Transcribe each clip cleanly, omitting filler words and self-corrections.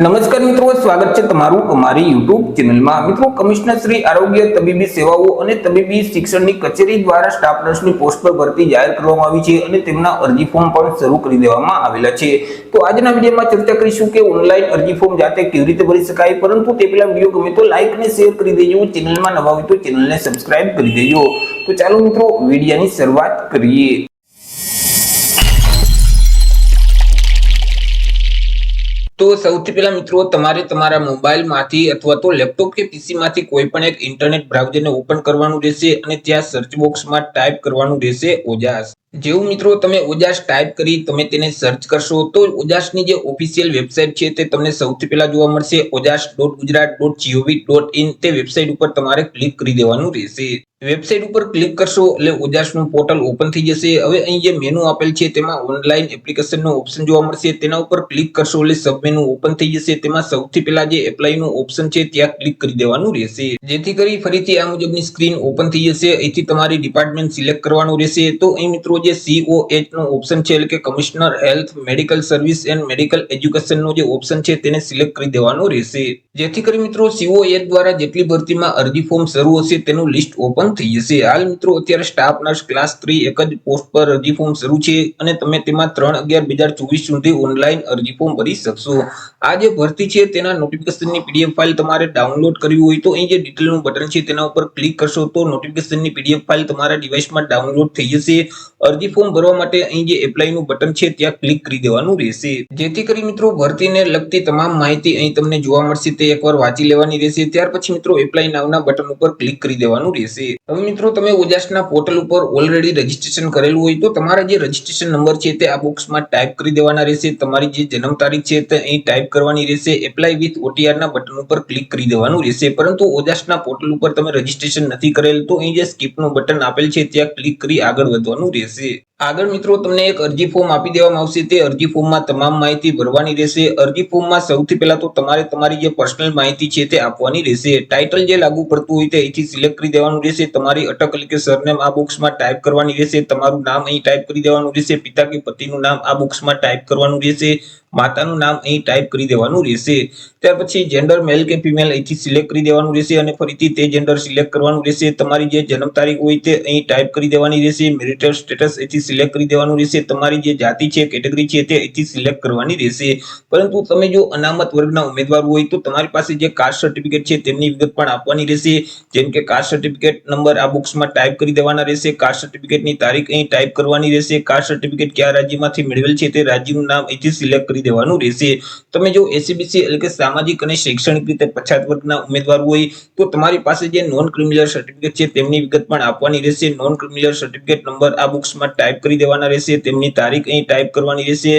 નમસ્કાર મિત્રો, સ્વાગત છે તમારું અમારી યુટ્યુબ ચેનલમાં। મિત્રો, કમિશનર શ્રી આરોગ્ય તબીબી સેવાઓ અને તબીબી શિક્ષણની કચેરી દ્વારા સ્ટાફ નર્સની પોસ્ટ પર ભરતી જાહેર કરવામાં આવી છે અને તેમના અરજી ફોર્મ પણ શરૂ કરી દેવામાં આવેલા છે। તો આજના વિડીયોમાં ચર્ચા કરીશું કે ઓનલાઈન અરજી ફોર્મ જાતે કેવી રીતે ભરી શકાય, પરંતુ તે પહેલા વિડીયો ગમે તો લાઈક અને શેર કરી દેજો, ચેનલમાં નવા હોય તો ચેનલને સબસ્ક્રાઇબ કરી દેજો। તો ચાલો મિત્રો વિડીયોની શરૂઆત કરીએ। तो સૌથી પહેલા મિત્રો તમારે તમારા મોબાઈલમાંથી અથવા તો લેપટોપ કે પીસીમાંથી કોઈ પણ એક ઇન્ટરનેટ બ્રાઉઝરને ઓપન કરવાનું રહેશે અને ત્યાં સર્ચ બોક્સમાં ટાઈપ કરવાનું રહેશે ઓજાસ। જેવું મિત્રો તમે ઓજાસ ટાઈપ કરી તમે તેને સર્ચ કરશો તો ઓજાસની જે ઓફિશિયલ વેબસાઇટ છે તે તમને સૌથી પહેલા જોવા મળશે ojas.gujarat.gov.in। તે વેબસાઇટ ઉપર તમારે ક્લિક કરી દેવાનું રહેશે। વેબસાઇટ ઉપર ક્લિક કરશો એટલે ઓજાસનું પોર્ટલ ઓપન થઈ જશે। હવે અહીં જે મેનુ આપેલ છે તેમાં ઓનલાઈન એપ્લિકેશનનો ઓપ્શન જોવા મળશે, તેના ઉપર ક્લિક કરશો એટલે સબ મેનુ ઓપન થઈ જશે। તેમાં સૌથી પહેલા જે એપ્લાયનું ઓપ્શન છે ત્યાં ક્લિક કરી દેવાનું રહેશે, જેથી કરી ફરીથી આ મુજબની સ્ક્રીન ઓપન થઈ જશે। અહીંથી તમારી ડિપાર્ટમેન્ટ સિલેક્ટ કરવાનું રહેશે। તો અહીં મિત્રો જે COH નો ઓપ્શન છે એટલે કે commissioner health medical service and medical education નો જે ઓપ્શન છે તેને સિલેક્ટ કરી દેવાનું રહેશે, જેથી કરી મિત્રો COH દ્વારા જેટલી ભરતીમાં અરજી ફોર્મ શરૂ હશે તેનું લિસ્ટ ઓપન થઈ જશે। હાલ મિત્રો અત્યારે સ્ટાફ નર્સ ક્લાસ 3 એક જ પોસ્ટ પર અરજી ફોર્મ શરૂ છે અને તમે તેમાં 3/11/2024 સુધી ઓનલાઈન અરજી ફોર્મ ભરી શકશો। આ જે ભરતી છે તેના નોટિફિકેશનની PDF ફાઇલ તમારે ડાઉનલોડ કરવી હોય તો અહીં જે ડિટેલનું બટન છે તેના ઉપર ક્લિક કરશો તો નોટિફિકેશનની PDF ફાઇલ તમારા ડિવાઇસમાં ડાઉનલોડ થઈ જશે। અરજી ફોર્મ ભરવા માટે અહીં જે એપ્લાયનું બટન છે ત્યાં ક્લિક કરી દેવાનું રહેશે, જેથી કરી મિત્રો ભરતીને લગતી તમામ માહિતી અહીં તમને જોવા મળશે, તે એકવાર વાંચી લેવાની રહેશે। ત્યાર પછી મિત્રો એપ્લાય નાવના બટન ઉપર ક્લિક કરી દેવાનું રહેશે। હવે મિત્રો તમે ઓજાસના પોર્ટલ ઉપર ઓલરેડી રજીસ્ટ્રેશન કરેલું હોય તો તમારા જે રજીસ્ટ્રેશન નંબર છે તે આ બોક્સમાં ટાઈપ કરી દેવાના રહેશે, તમારી જે જન્મ તારીખ છે તે અહીં ટાઈપ કરવાની રહેશે, એપ્લાય વિથ OTR ના બટન ઉપર ક્લિક કરી દેવાનું રહેશે। પરંતુ ઓજાસના પોર્ટલ ઉપર તમે રજીસ્ટ્રેશન નથી કરેલ તો અહીં જે સ્કીપનું બટન આપેલ છે ત્યાં ક્લિક કરી આગળ વધવાનું રહેશે। આગળ મિત્રો તમને એક અરજી ફોર્મ આપી દેવામાં આવશે, તે અરજી ફોર્મમાં તમામ માહિતી ભરવાની રહેશે। અરજી ફોર્મમાં સૌથી પહેલા તો તમારે તમારી જે પર્સનલ માહિતી છે તે આપવાની રહેશે। ટાઇટલ જે લાગુ પડતું હોય તે અહીંથી સિલેક્ટ કરી દેવાનું રહેશે, તમારી અટક એટલે કે સરનેમ આ બોક્સમાં ટાઈપ કરવાની રહેશે, તમારું નામ અહીં ટાઈપ કરી દેવાનું રહેશે, પિતા કે પતિનું નામ આ બોક્સમાં ટાઈપ કરવાનું રહેશે, માતાનું નામ અહીં ટાઈપ કરી દેવાનું રહેશે। ત્યાર પછી જેન્ડર મેલ કે ફિમેલ અહીંથી સિલેક્ટ કરી દેવાનું રહેશે અને ફરીથી તે જેન્ડર સિલેક્ટ કરવાનું રહેશે। તમારી જે જન્મ તારીખ હોય તે અહીં ટાઈપ કરી દેવાની રહેશે, મેરિટલ સ્ટેટસ અહીંથી સિલેક્ટ કરી દેવાનું રહેશે, તમારી જે જાતિ છે કેટેગરી છે તે અહીંથી સિલેક્ટ કરવાની રહેશે। પરંતુ તમે જો અનામત વર્ગના ઉમેદવાર હોય તો તમારી પાસે જે કાસ્ટ સર્ટિફિકેટ છે તેમની વિગત પણ આપવાની રહેશે, જેમ કે કાસ્ટ સર્ટિફિકેટ નંબર આ બોક્સમાં ટાઈપ કરી દેવાના રહેશે, કાસ્ટ સર્ટિફિકેટની તારીખ અહીં ટાઈપ કરવાની રહેશે, કાસ્ટ સર્ટિફિકેટ કયા રાજ્યમાંથી મેળવેલ છે તે રાજ્યનું નામ અહીંથી સિલેક્ટ કરી દેવાનું રહેશે। તમે જો SCBC એટલે કે સામાજિક અને શૈક્ષણિક રીતે પછાત વર્ગના ઉમેદવાર હોય તો તમારી પાસે જે નોન ક્રિમિનલ સર્ટિફિકેટ છે તેમની વિગત પણ આપવાની રહેશે, નોન ક્રિમિનલ સર્ટિફિકેટ નંબર આ બોક્સમાં ટાઈપ કરી દેવાના રહેશે, તેમની તારીખ અહીં ટાઈપ કરવાની રહેશે,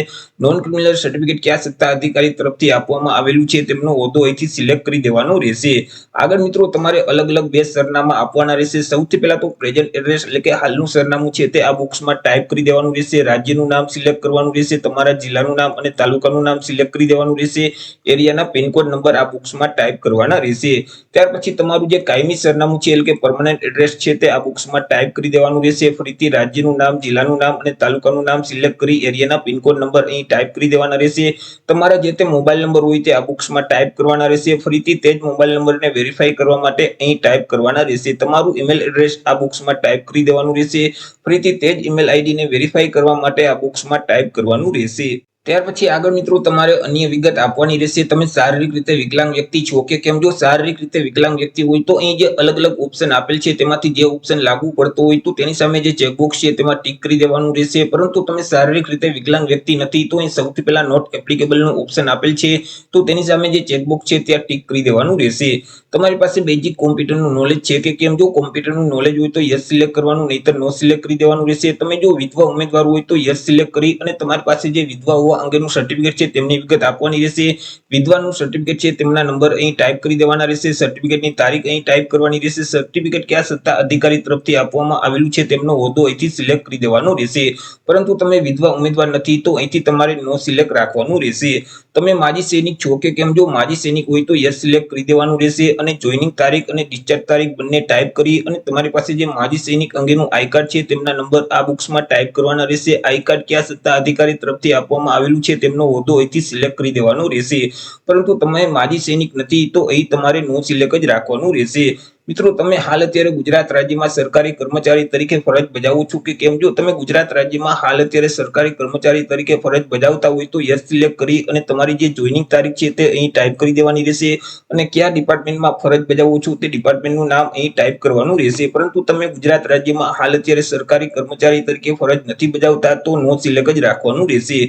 નોન ક્રિમિનલ સર્ટિફિકેટ કયા સત્તા અધિકારી તરફથી આપવામાં આવેલું છે તેમનો હોદ્દો અહીંથી સિલેક્ટ કરી દેવાનો રહેશે। આગળ મિત્રો તમારે અલગ અલગ બે સરનામા આપવાના રહેશે। સૌથી પહેલા તો પ્રેઝન્ટ એડ્રેસ એટલે કે હાલનું સરનામું છે તે આ બોક્સમાં ટાઈપ કરી દેવાનું રહેશે, રાજ્યનું નામ સિલેક્ટ કરવાનું રહેશે, તમારા જિલ્લાનું નામ અને તાલુકાનું નામ સિલેક્ટ કરી દેવાનું રહેશે, એરિયાના પિનકોડ નંબર આ બોક્સમાં ટાઈપ કરવાના રહેશે। ત્યાર પછી તમારું જે કાયમી સરનામું છે એટલે કે પરમનન્ટ એડ્રેસ છે તે આ બોક્સમાં ટાઈપ કરી દેવાનું રહેશે, ફરીથી રાજ્યનું નામ, જિલ્લાનું નામ અને તાલુકાનું નામ સિલેક્ટ કરી એરિયાના પિનકોડ નંબર અહીં ટાઈપ કરી દેવાના રહેશે। તમારા જે તે મોબાઈલ નંબર હોય તે આ બોક્સમાં ટાઈપ કરવાના રહેશે, ફરીથી તે જ મોબાઈલ નંબરને વેરીફાઈ કરવા માટે અહીં ટાઈપ કરવાના રહેશે, તમારું ઈમેલ એડ્રેસ આ બોક્સમાં ટાઈપ કરી દેવાનું રહેશે, ફરીથી તે જ ઈમેલ આઈડીને વેરીફાઈ કરવા માટે આ બોક્સમાં ટાઈપ કરવાનું રહેશે। ત્યાર પછી આગળ મિત્રો તમારે અન્ય વિગત આપવાની રહેશે, તમે શારીરિક રીતે વિકલાંગ વ્યક્તિ છો કે કેમ। જો શારીરિક રીતે વિકલાંગ વ્યક્તિ હોય તો અહીં જે અલગ અલગ ઓપ્શન આપેલ છે તેમાંથી જે ઓપ્શન લાગુ પડતો હોય તો તેની સામે જે ચેકબોક્સ છે તેમાં ટીક કરી દેવાનું રહેશે। પરંતુ તમે શારીરિક રીતે વિકલાંગ વ્યક્તિ નથી તો અહીં સૌથી પહેલા નોટ એપ્લિકેબલ નું ઓપ્શન આપેલ છે તો તેની સામે જે ચેકબોક્સ છે ત્યાં ટીક કરી દેવાનું રહેશે। તમારી પાસે બેઝિક કોમ્પ્યુટરનું નોલેજ છે કે કેમ। જો કોમ્પ્યુટરનું નોલેજ હોય તો યસ સિલેક્ટ કરવાનું, નહીતર નો સિલેક્ટ કરી દેવાનું રહેશે। તમે જો વિધવા ઉમેદવાર હોય તો યસ સિલેક્ટ કરી અને તમારી પાસે જે વિધવા અંગેનું સર્ટિફિકેટ છે તેમની વિગત આપવાની રહેશે, વિધવાનું સર્ટિફિકેટ છે તેમના નંબર અહીં ટાઈપ કરી દેવાના રહેશે, સર્ટિફિકેટની તારીખ અહીં ટાઈપ કરવાની રહેશે, સર્ટિફિકેટ કયા સત્તા અધિકારી તરફથી આપવામાં આવેલું છે તેમનો હોદ્દો અહીંથી સિલેક્ટ કરી દેવાનો રહેશે। પરંતુ તમે વિધવા ઉમેદવાર નથી તો અહીંથી તમારે નો સિલેક્ટ રાખવાનું રહેશે। તમે માજી સૈનિક છો કે કેમ। જો માજી સૈનિક હોય તો યસ સિલેક્ટ કરી દેવાનું રહેશે અને જોઈનિંગ તારીખ અને ડિસ્ચાર્જ તારીખ બંને ટાઈપ કરી અને તમારી પાસે જે માજી સૈનિક અંગેનું આઈ કાર્ડ છે તેમના નંબર આ બોક્સમાં ટાઈપ કરવાના રહેશે, આઈ કાર્ડ કયા સત્તા અધિકારી તરફથી આપવામાં આવેલું છે તેમનો હોદ્દો અહીંથી સિલેક્ટ કરી દેવાનો રહેશે. પરંતુ તમે માજી સૈનિક નથી તો અહીં તમારે નો સિલેક્ટ જ રાખવાનું રહેશે. મિત્રો તમે હાલ અત્યારે ગુજરાત રાજ્યમાં સરકારી કર્મચારી તરીકે ફરજ બજાવો છો કે કેમ? જો તમે ગુજરાત રાજ્યમાં હાલ અત્યારે સરકારી કર્મચારી તરીકે ફરજ બજાવતા હોય તો યસ સિલેક્ટ કરી અને તમારી જે જોઈનિંગ તારીખ છે તે અહીં ટાઈપ કરી દેવાની રહેશે અને કયા ડિપાર્ટમેન્ટમાં ફરજ બજાવો છો તે ડિપાર્ટમેન્ટનું નામ અહીં ટાઈપ કરવાનું રહેશે. પરંતુ તમે ગુજરાત રાજ્યમાં હાલ અત્યારે સરકારી કર્મચારી તરીકે ફરજ નથી બજાવતા તો નો સિલેક્ટ જ રાખવાનું રહેશે.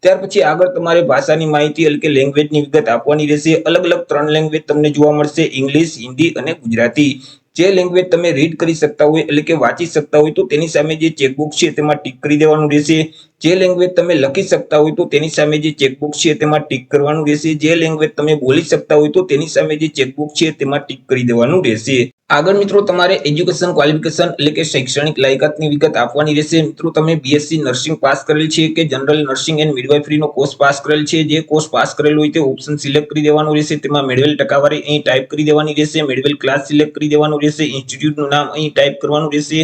ત્યાર પછી આગળ તમારે ભાષાની માહિતી એટલે કે લેંગ્વેજની વિગત આપવાની રહેશે. અલગ અલગ 3 લેંગ્વેજ તમને જોવા મળશે: ઇંગ્લિશ, હિન્દી અને ગુજરાતી. જે લેંગ્વેજ તમે રીડ કરી શકતા હોય એટલે કે વાંચી શકતા હોય તો તેની સામે જે ચેકબોક્સ છે તેમાં ટીક કરી દેવાનું રહેશે. જે લેંગ્વેજ તમે લખી શકતા હોય તો તેની સામે જે ચેકબોક્સ છે તેમાં ટીક કરવાનું રહેશે. જે લેંગ્વેજ તમે બોલી શકતા હોય તો તેની સામે જે ચેકબોક્સ છે તેમાં ટીક કરી દેવાનું રહેશે. આગળ મિત્રો તમારે એજ્યુકેશન ક્વોલિફિકેશન એટલે કે શૈક્ષણિક લાયકાતની વિગત આપવાની રહેશે. મિત્રો તમે બીએસસી નર્સિંગ પાસ કરેલ છે કે જનરલ નર્સિંગ એન્ડ મિડવાઇફરીનો કોર્સ પાસ કરેલ છે? જે કોર્સ પાસ કરેલ હોય તે ઓપ્શન સિલેક્ટ કરી દેવાનું રહેશે. તેમાં મેળવેલ ટકાવારી અહીં ટાઈપ કરી દેવાની રહેશે. મેળવેલ ક્લાસ સિલેક્ટ કરી દેવાનું રહેશે. ઇન્સ્ટિટ્યૂટનું નામ અહીં ટાઈપ કરવાનું રહેશે.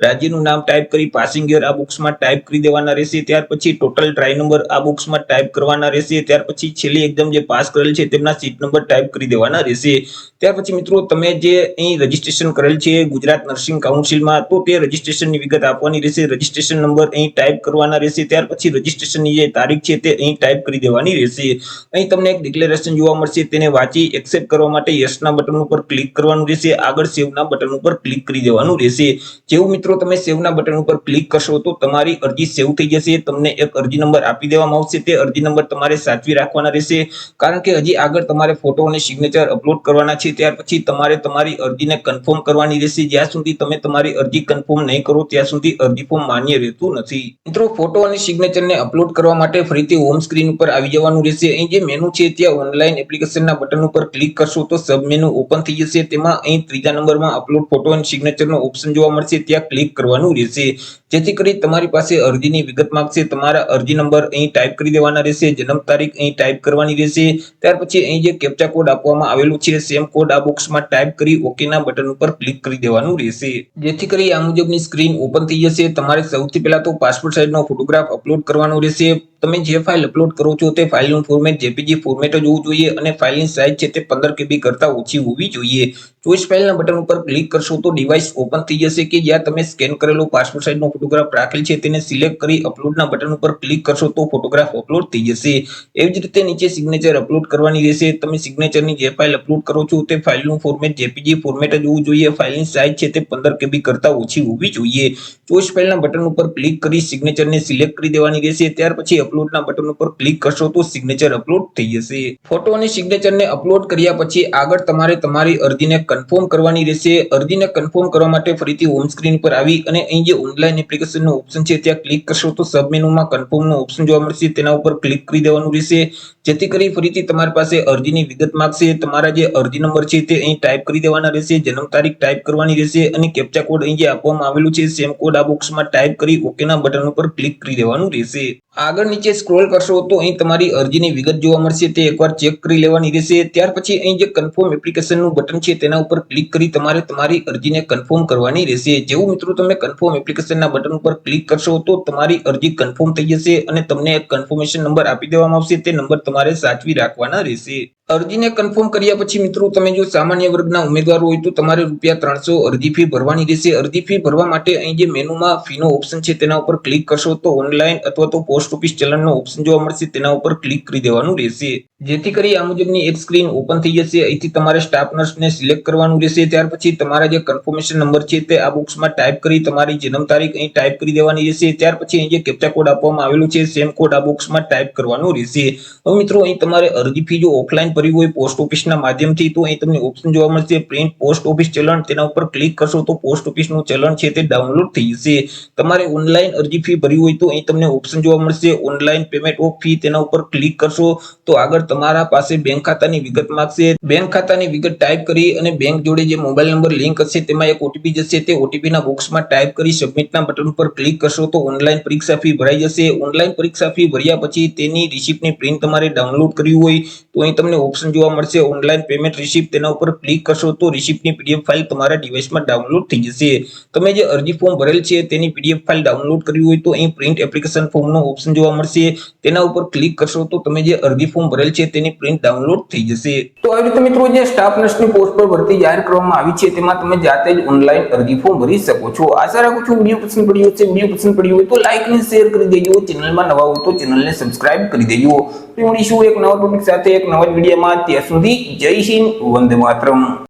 રાજ્યનું નામ ટાઈપ કરી પાસિંગ યર આ બોક્સમાં ટાઈપ કરી દેવાના રહેશે. ત્યાર પછી ટોટલ ટ્રાય નંબર આ બોક્સમાં ટાઈપ કરવાના રહેશે. ત્યાર પછી છેલ્લી એક્ઝામ જે પાસ કરેલ છે તેમના સીટ નંબર ટાઈપ કરી દેવાના રહેશે. ત્યાર પછી મિત્રો તમે જે અહીં રજીસ્ટ્રેશન કરેલ છે ગુજરાત નર્સિંગ કાઉન્સિલમાં તો તે રજીસ્ટ્રેશનની વિગત આપવાની રહેશે. રજીસ્ટ્રેશન નંબર અહીં ટાઈપ કરવાના રહેશે. ત્યાર પછી રજીસ્ટ્રેશનની જે તારીખ છે તે અહીં ટાઈપ કરી દેવાની રહેશે. અહીં તમને એક ડિક્લેરેશન જોવા મળશે, તેને વાંચી એક્સેપ્ટ કરવા માટે યસના બટન ઉપર ક્લિક કરવાનું રહેશે. આગળ સેવના બટન ઉપર ક્લિક કરી દેવાનું રહેશે. જેવું મિત્રો તમે સેવના બટન ઉપર ક્લિક કરશો તો તમારી અરજી સેવ થઈ જશે. તમને એક અરજી નંબર આપી દેવામાં આવશે. તે અરજી નંબર તમારે સાચવી રાખવાના રહેશે, કારણ કે હજી આગળ તમારે ફોટો અને સિગ્નેચર અપલોડ કરવાના છે. ત્યાર પછી તમારે તમારી અરજીને કન્ફર્મ કરવાની રહેશે. જ્યાં સુધી તમે તમારી અરજી કન્ફર્મ નહીં કરો ત્યાં સુધી અરજી ફોર્મ માન્ય રહેતું નથી. મિત્રો ફોટો અને સિગ્નેચરને અપલોડ કરવા માટે ફરીથી હોમ સ્ક્રીન ઉપર આવી જવાનું રહેશે. અહીં જે મેનુ છે ત્યાં ઓનલાઈન એપ્લિકેશનના બટન ઉપર ક્લિક કરશો તો સબ મેનુ ઓપન થઈ જશે. તેમાં અહીં ત્રીજા નંબરમાં અપલોડ ફોટો અને સિગ્નેચરનો ઓપ્શન જોવા મળશે, ત્યાં ક્લિક કરવાનું રહેશે. જેથી કરી તમારી પાસે અરજીની વિગત માંગશે. તમારા અરજી નંબર અહીં ટાઈપ કરી દેવાના રહેશે. જન્મ તારીખ અહીં ટાઈપ કરવાની રહેશે. ત્યાર પછી અહીં જે કેપ્ચા કોડ આપવામાં આવેલું છે સેમ કોડ આ બોક્સમાં ટાઈપ કરી ઓકેના બટન ઉપર ક્લિક કરી દેવાનું રહેશે. જેથી કરી આ મુજબની સ્ક્રીન ઓપન થઈ જશે. તમારે સૌથી પહેલા તો પાસપોર્ટ સાઇઝનો ફોટોગ્રાફ અપલોડ કરવાનો રહેશે. તમે જે ફાઇલ અપલોડ કરો છો તે ફાઇલનું ફોર્મેટ જેપીજી ફોર્મેટ જ હોવું જોઈએ અને ફાઇલની સાઇઝ છે તે 15 KB કરતા ઓછી હોવી જોઈએ. ચોઈસ ફાઇલના બટન ઉપર ક્લિક કરશો તો ડિવાઇસ ઓપન થઈ જશે કે જ્યાં તમે સ્કેન કરેલો પાસપોર્ટ સાઇઝનો ફોટોગ્રાફ રાખેલ છે તેને સિલેક્ટ કરી અપલોડના બટન ઉપર ક્લિક કરશો તો ફોટોગ્રાફ અપલોડ થઈ જશે. એવી જ રીતે નીચે સિગ્નેચર અપલોડ કરવાની રહેશે. તમે સિગ્નેચરની જે ફાઇલ અપલોડ કરો છો તે ફાઇલનું ફોર્મેટ જેપીજી ફોર્મેટ જ હોવું જોઈએ. ફાઇલની સાઇઝ છે તે 15 KB કરતા ઓછી હોવી જોઈએ. ચોઈસ ફાઇલના બટન ઉપર ક્લિક કરી સિગ્નેચરને સિલેક્ટ કરી દેવાની રહેશે. ત્યાર પછી અપલોડના બટન ઉપર ક્લિક કરશો તો સિગ્નેચર અપલોડ થઈ જશે. ફોટો અને સિગ્નેચરને અપલોડ કર્યા પછી આગળ તમારે તમારી અરજીને કન્ફર્મ કરવાની રહેશે. અરજીને કન્ફર્મ કરવા માટે ફરીથી હોમ સ્ક્રીન પર આવી અને અહીં જે ઓનલાઈન એપ્લિકેશનનો ઓપ્શન છે ત્યાં ક્લિક કરશો તો સબ મેનુમાં કન્ફર્મનો ઓપ્શન જોવા મળશે, તેના ઉપર ક્લિક કરી દેવાનું રહેશે. જેથી કરી ફરીથી તમારી પાસે અરજીની વિગત માંગશે. તમારા જે અરજી નંબર છે તે અહીં ટાઈપ કરી દેવાના રહેશે. જન્મ તારીખ ટાઈપ કરવાની રહેશે અને કેપ્ચા કોડ અહીં જે આપવામાં આવેલું છે સેમ કોડ આ બોક્સમાં ટાઈપ કરી ઓકેના બટન ઉપર ક્લિક કરી દેવાનું રહેશે. આગળ નીચે સ્ક્રોલ કરશો તો અહીં તમારી અરજીની વિગત જોવા મળશે, તે એકવાર ચેક કરી લેવાની રહેશે. ત્યાર પછી અહીં જે કન્ફર્મ એપ્લિકેશનનું બટન છે તેના ઉપર ક્લિક કરી તમારે તમારી અરજીને કન્ફર્મ કરવાની રહેશે. જેવું મિત્રો તમે કન્ફર્મ એપ્લિકેશનના બટન ઉપર ક્લિક કરશો તો તમારી અરજી કન્ફર્મ થઈ જશે અને તમને એક કન્ફર્મેશન નંબર આપી દેવામાં આવશે. તે નંબર તમારે સાચવી રાખવાના રહેશે. અરજીને કન્ફર્મ કર્યા પછી મિત્રો તમે જો સામાન્ય વર્ગના ઉમેદવારો હોય તો તમારે ₹300 અરજી ફી ભરવાની રહેશે. અરજી ફી ભરવા માટે અહીં જે મેનુમાં ફીનો ઓપ્શન છે તેના ઉપર ક્લિક કરશો તો ઓનલાઈન અથવા તો પોસ્ટ ઓફિસ ચલણનો ઓપ્શન જોવા મળશે, તેના ઉપર ક્લિક કરી દેવાનું રહેશે. જેથી કરી આ મુજબની એક સ્ક્રીન ઓપન થઈ જશે. અહીંથી તમારે સ્ટાફ નર્સને સિલેક્ટ કરવાનું રહેશે. ત્યાર પછી તમારા જે કન્ફર્મેશન નંબર છે તે આ બોક્સમાં ટાઈપ કરી તમારી જન્મ તારીખ અહીં ટાઈપ કરી દેવાની રહેશે. ત્યાર પછી અહીં જે કેપ્ચા કોડ આપવામાં આવેલું છે સેમ કોડ આ બોક્સમાં ટાઈપ કરવાનો રહેશે. હવે મિત્રો અહીં તમારે અરજી ફી જો ઓફલાઈન ભરવી હોય પોસ્ટ ઓફિસના માધ્યમથી તો અહીં તમને ઓપ્શન જોવા મળશે પ્રિન્ટ પોસ્ટ ઓફિસ ચલણ, તેના ઉપર ક્લિક કરશો તો પોસ્ટ ઓફિસનું ચલણ છે તે ડાઉનલોડ થઈ જશે. તમારે ઓનલાઈન અરજી ફી ભરવી હોય તો અહીં તમને ઓપ્શન જોવા મળશે ઓનલાઈન પેમેન્ટ ઓફ ફી, તેના ઉપર ક્લિક કરશો તો આગળ તમારા પાસે બેંક ખાતાની વિગત માંગશે. બેંક ખાતાની વિગત ટાઈપ કરી અને બેંક જોડે જે મોબાઈલ નંબર લિંક હશે તેમાં એક ઓટીપી જશે. તે ઓટીપીના બોક્સમાં ટાઈપ કરી સબમિટના બટન ઉપર ક્લિક કરશો તો ઓનલાઈન પરીક્ષા ફી ભરાઈ જશે. ઓનલાઈન પરીક્ષા ફી ભર્યા પછી તેની રિસિપ્ટની પ્રિન્ટ તમારે ડાઉનલોડ કરવી હોય તો અહીં તમને ઓપ્શન જોવા મળશે ઓનલાઈન પેમેન્ટ રિસિપ્ટ, તેના ઉપર ક્લિક કરશો તો રિસિપ્ટની પીડીએફ ફાઇલ તમારા ડિવાઇસમાં ડાઉનલોડ થઈ જશે. તમે જે અરજી ફોર્મ ભરેલ છે તેની પીડીએફ ફાઇલ ડાઉનલોડ કરવી હોય તો અહીં પ્રિન્ટ એપ્લિકેશન ફોર્મનો ઓપ્શન જોવા મળશે, તેના ઉપર ક્લિક કરશો તો તમે જે અરજી ફોર્મ ભરેલ છે તેની પ્રિન્ટ ડાઉનલોડ થઈ જશે. તો આવી રીતે મિત્રો જે સ્ટાફ નર્સની પોસ્ટ પર ભરતી જાહેર કરવામાં આવી છે તેમાં તમે જાતે જ ઓનલાઈન અરજી ફોર્મ ભરી શકો છો. આશા રાખું છું વિડીયો પસંદ પડ્યો હશે. વિડીયો પસંદ પડ્યો હોય તો લાઈક અને શેર કરી દેજો. ચેનલમાં નવા હો તો ચેનલને સબસ્ક્રાઇબ કરી દેજો. મળીશું એક નવા ટોપિક સાથે એક નવા વિડીયોમાં. ત્યાં સુધી જય હિન્દ, વંદે માતરમ.